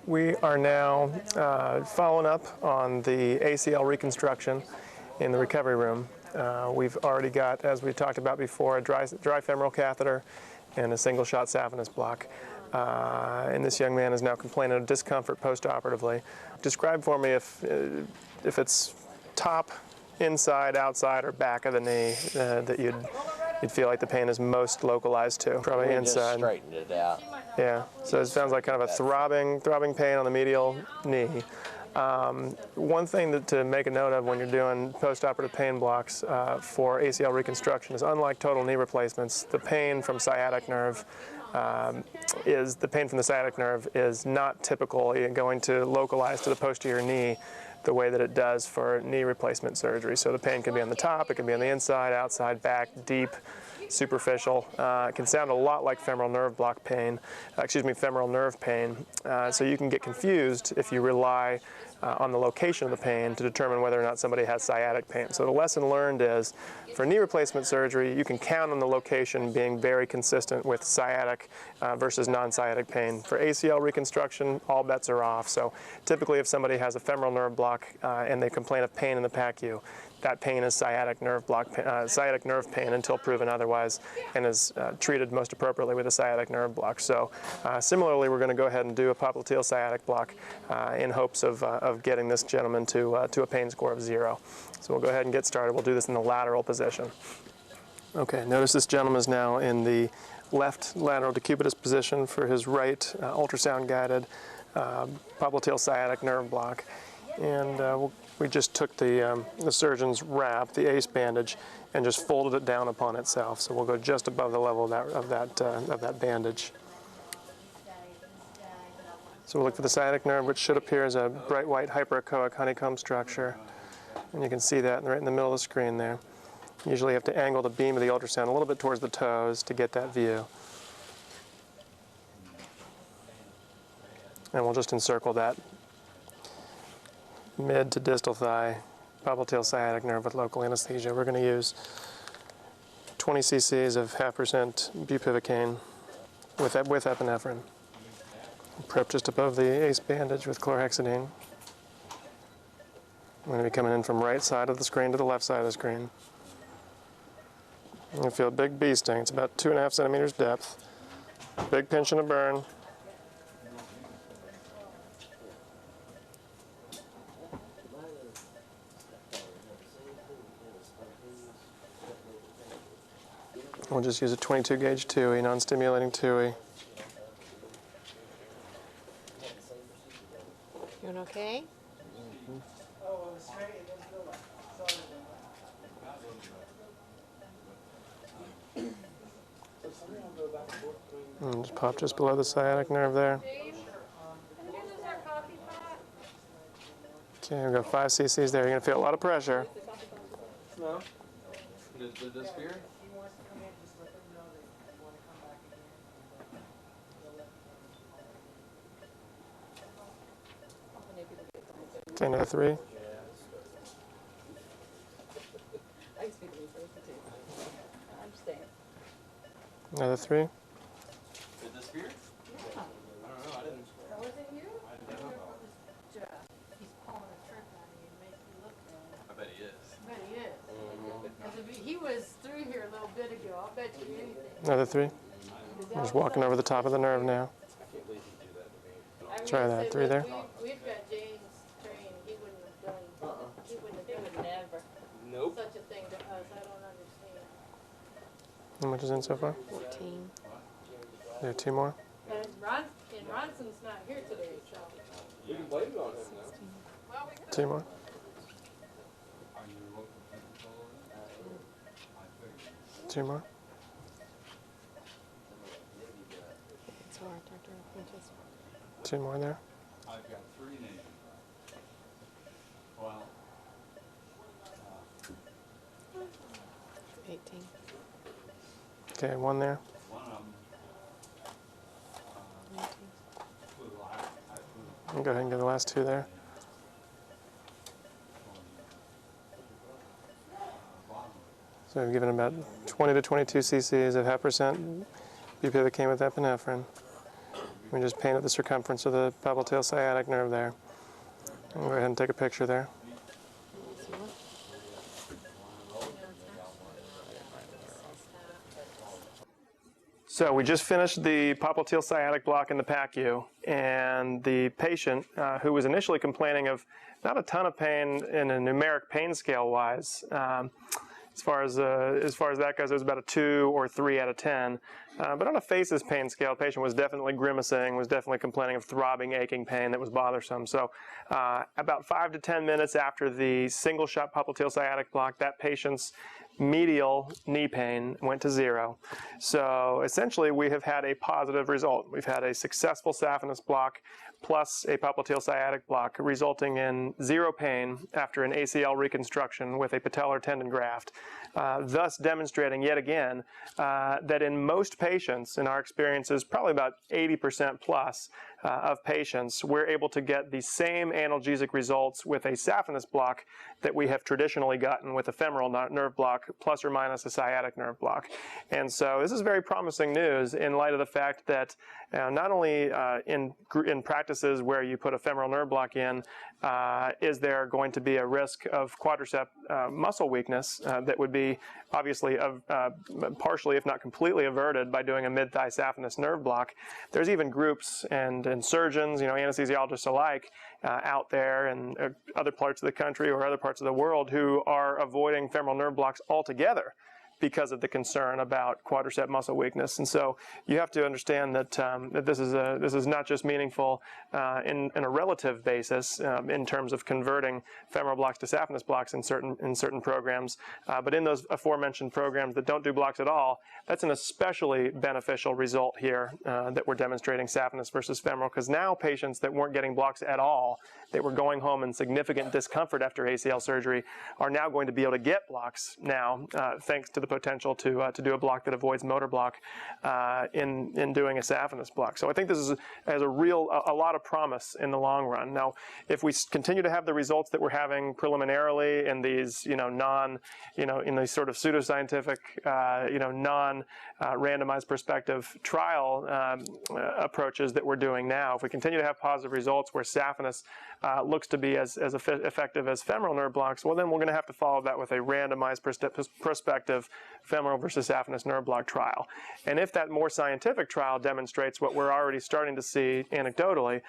We are now following up on the ACL reconstruction in the recovery room. We've already got, as we talked about before, a dry femoral catheter and a single shot Saphenous block. And this young man is now complaining of discomfort post-operatively. Describe for me if it's top, inside, outside, or back of the knee that you'd feel like the pain is most localized to. Probably inside. Just straightened it out. Yeah, so it sounds like kind of a throbbing pain on the medial knee. One thing to make a note of when you're doing post-operative pain blocks for ACL reconstruction is, unlike total knee replacements, the pain from sciatic nerve is not typical going to localize to the posterior knee the way that it does for knee replacement surgery. So the pain can be on the top, it can be on the inside, outside, back, deep, superficial. It can sound a lot like femoral nerve block pain, femoral nerve pain. So you can get confused if you rely on the location of the pain to determine whether or not somebody has sciatic pain. So the lesson learned is, for knee replacement surgery, you can count on the location being very consistent with sciatic versus non-sciatic pain. For ACL reconstruction, all bets are off. So typically if somebody has a femoral nerve block and they complain of pain in the PACU, that pain is sciatic nerve pain until proven otherwise, and is treated most appropriately with a sciatic nerve block. So similarly, we're going to go ahead and do a popliteal sciatic block in hopes of getting this gentleman to a pain score of 0. So we'll go ahead and get started. We'll do this in the lateral position. Okay, notice this gentleman is now in the left lateral decubitus position for his right ultrasound-guided popliteal sciatic nerve block. And we just took the surgeon's wrap, the ACE bandage, and just folded it down upon itself. So we'll go just above the level of that bandage. So we'll look for the sciatic nerve, which should appear as a bright white hyperechoic honeycomb structure. And you can see that right in the middle of the screen there. You usually have to angle the beam of the ultrasound a little bit towards the toes to get that view. And we'll just encircle that mid to distal thigh popliteal sciatic nerve with local anesthesia. We're going to use 20 cc's of 0.5% bupivacaine with epinephrine. Prep just above the ACE bandage with chlorhexidine. I'm going to be coming in from right side of the screen to the left side of the screen. You feel a big bee sting. It's about 2.5 centimeters depth. Big pinch and a burn. We'll just use a 22 gauge TUI, non-stimulating TUI. You doing okay? And just pop just below the sciatic nerve there. Okay, we've got 5 cc's there. You're going to feel a lot of pressure. No. Did this fear? Okay, another 3. Another 3. Did this fear? Yeah. I don't know. I didn't. Was it you? I don't know. He's pulling a trick on you to make you look bad. I bet he is. I bet he is. Because if he was through here a little bit ago, I'll bet you anything. Another 3. I'm just walking over the top of the nerve now. Try that. 3 there. We've got James trained. He wouldn't have done. He wouldn't have never. Nope. Such a thing to us. I don't understand. How much is in so far? 14. There are 2 more. And Ronson's not here today, so. You can blame it on him now. Well, we could. 2 more. 2 more. It's hard, Dr. Winchester. 2 more there. I've got 3 names. Well. 18. Okay, 1 there. One of them. 19. And go ahead and get the last 2 there. So we've given about 20 to 22 cc's of 0.5% bupivacaine with epinephrine. We just painted the circumference of the popliteal sciatic nerve there. I'll go ahead and take a picture there. So we just finished the popliteal sciatic block in the PACU, and the patient who was initially complaining of not a ton of pain in a numeric pain scale wise, as far as that goes, it was about a 2 or 3 out of 10. But on a FACES pain scale, the patient was definitely grimacing, was definitely complaining of throbbing, aching pain that was bothersome. So about 5 to 10 minutes after the single shot popliteal sciatic block, that patient's medial knee pain went to 0. So essentially we have had a positive result. We've had a successful saphenous block plus a popliteal sciatic block, resulting in 0 pain after an ACL reconstruction with a patellar tendon graft, thus demonstrating yet again that in most patients, in our experiences, probably about 80% plus of patients, we're able to get the same analgesic results with a saphenous block that we have traditionally gotten with a femoral nerve block plus or minus a sciatic nerve block. And so this is very promising news in light of the fact that not only in practices where you put a femoral nerve block in, is there going to be a risk of quadricep muscle weakness that would be obviously partially, if not completely, averted by doing a mid-thigh saphenous nerve block. There's even groups and surgeons, anesthesiologists alike, out there in other parts of the country or other parts of the world who are avoiding femoral nerve blocks altogether because of the concern about quadricep muscle weakness. And so you have to understand that, that this is not just meaningful in a relative basis in terms of converting femoral blocks to saphenous blocks in certain programs, but in those aforementioned programs that don't do blocks at all, that's an especially beneficial result here that we're demonstrating saphenous versus femoral, because now patients that weren't getting blocks at all, that were going home in significant discomfort after ACL surgery, are now going to be able to get blocks now, thanks to the potential to do a block that avoids motor block in doing a saphenous block. So I think this has a lot of promise in the long run. Now, if we continue to have the results that we're having preliminarily in these, in these sort of pseudoscientific, non-randomized prospective trial approaches that we're doing now, if we continue to have positive results where saphenous looks to be as effective as femoral nerve blocks, well, then we're going to have to follow that with a randomized prospective femoral versus saphenous nerve block trial. And if that more scientific trial demonstrates what we're already starting to see anecdotally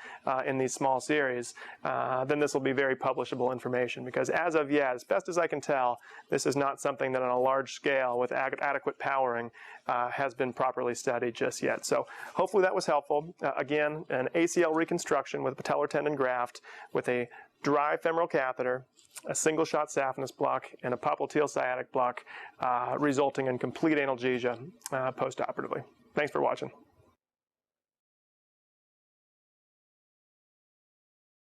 in these small series, then this will be very publishable information, because as of yet, as best as I can tell, this is not something that on a large scale with adequate powering has been properly studied just yet. So hopefully that was helpful. Again, an ACL reconstruction with a patellar tendon graft with a dry femoral catheter, a single shot saphenous block, and a popliteal sciatic block, resulting in complete analgesia post-operatively. Thanks for watching.